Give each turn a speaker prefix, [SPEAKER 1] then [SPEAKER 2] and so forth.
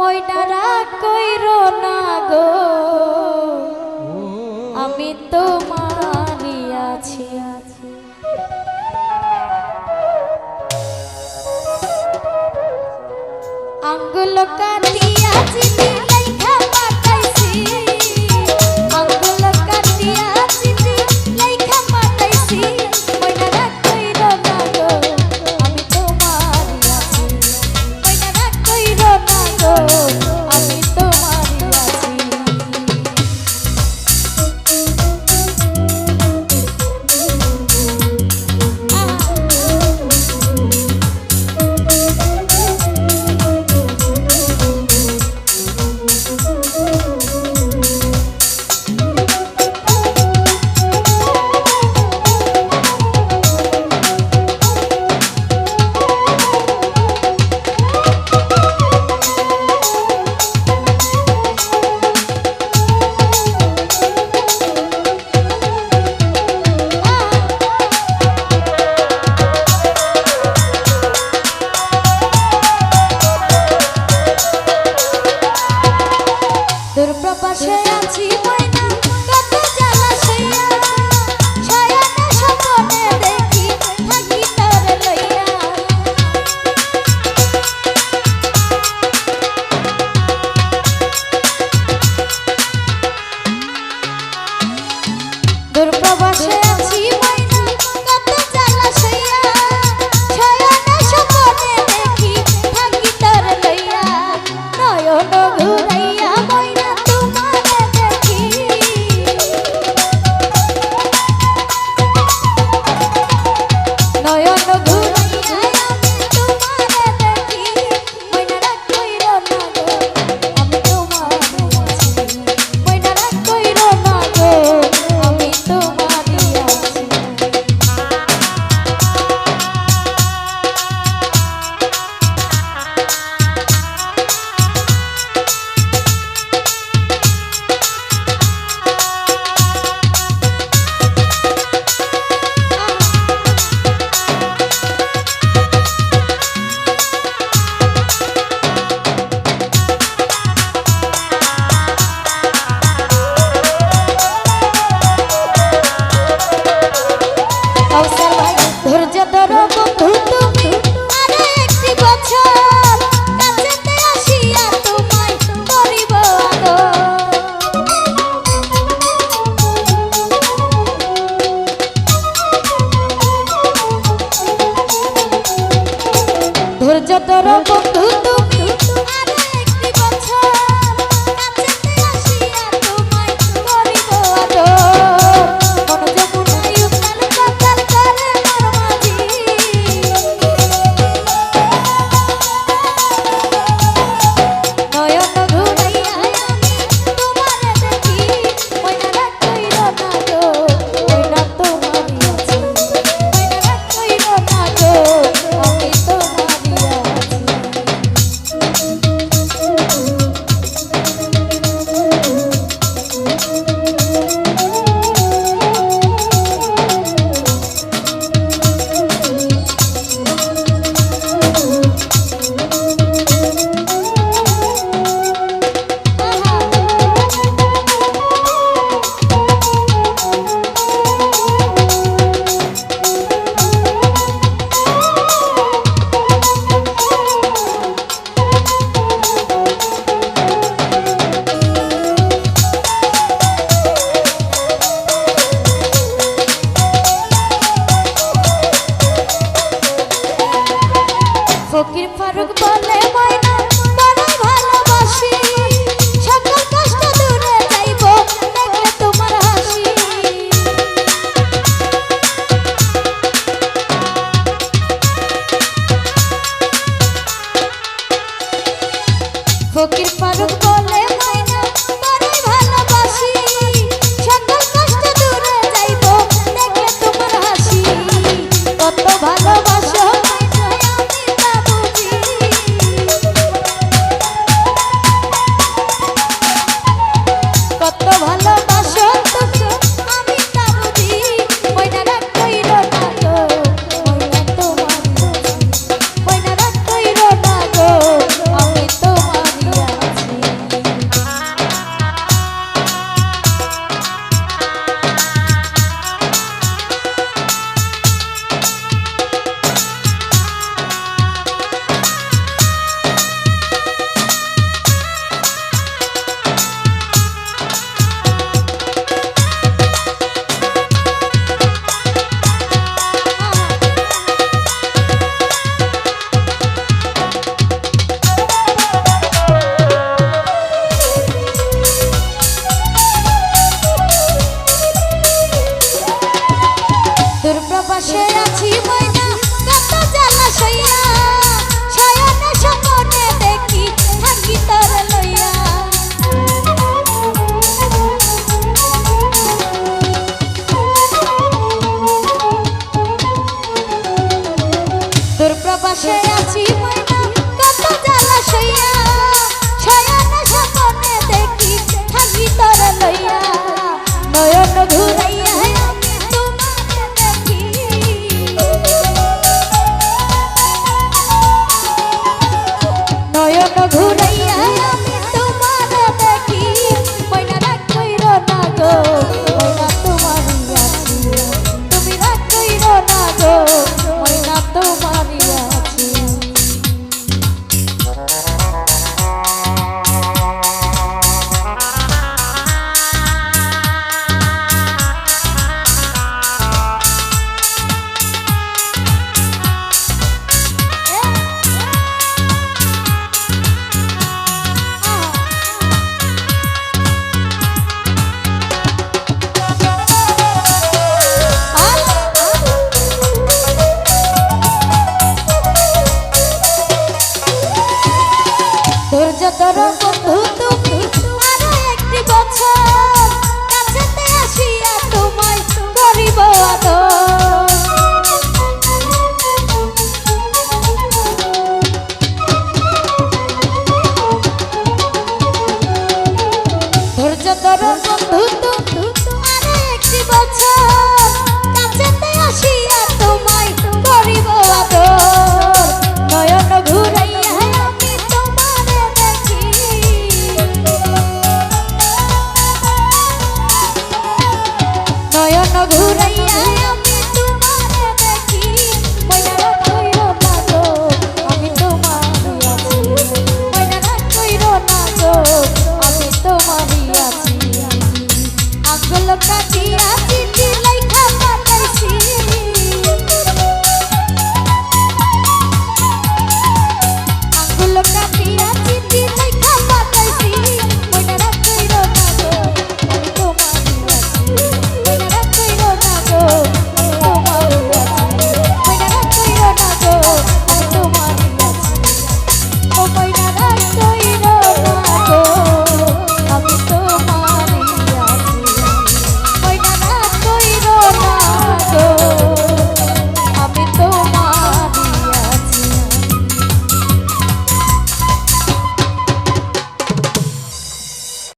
[SPEAKER 1] ময়না রাগ কইরো না গো, আমি তো মানিয়াছি। আঙ্গুল কাটিয়াছি লেখা পাঠাইছি, আঙ্গুল কাটিয়াছি লেখা পাঠাইছি, ময়না রাগ কইরো না গো, আমি তো মানিয়াছি। ময়না রাগ কইরো না গো, আমি তো মানিয়াছি। দূরপ্রবাসে আছি ময়না কত জ্বালা সইয়া, শয়নে স্বপ্নে দেখি থাকি তোরে লইয়া। দূরপ্রবাসে আছি ময়না কত জ্বালা সইয়া, শয়নে স্বপ্নে দেখি থাকি তোরে লইয়া। নয়ন ঘুরাইয়া ময়না তোমারে দেখি, নয়ন ঘুরাইয়া আমি তোমারে দেখি, ময়না রাগ কইরো না গো, আমি তোমারে আছি। ময়না রাগ কইরো না গো, আমি তোমারে আছি। ধৈর্য ধরো বন্ধু তুমি আরে একটি বছর, কাছেতে আসিয়া তোমায় করিব আদর। ধৈর্য ধরো বন্ধু তুমি আরে একটি বছর, কাছেতে আসিয়া তোমায় করিব আদর। মন যমুনায় উত্তাল পাতাল করে মোর মাঝি, নয়ন ঘুরাইয়া আমি তোমারে দেখি, ময়না রাগ কইরো না গো, ময়না তোমারই আছি। ময়না রাগ কইরো না গো, আমি তোমারই আছি। ফকির ফারুক বলে ময়না বড় ভালোবাসি, সকল কষ্ট দূরে যাইব দেখলে তোমার হাসি। ফকির ফারুক বলে ময়না বড় ভালোবাসি, সকল কষ্ট দূরে যাইব দেখলে তোমার হাসি। কত ভালোবাসো কত ভালোবাসো তুমি আমি তা বুঝি, ময়না রাগ কইরো না গো, ময়না তোমারই আছি। ময়না রাগ কইরো না গো, আমি তোমারই আছি। প্রবাসে আছি ময়না কত জ্বালা সইয়া শয়নে স্বপ্নে দেখি থাকি তোর লইয়া দূর প্রবাসে আছি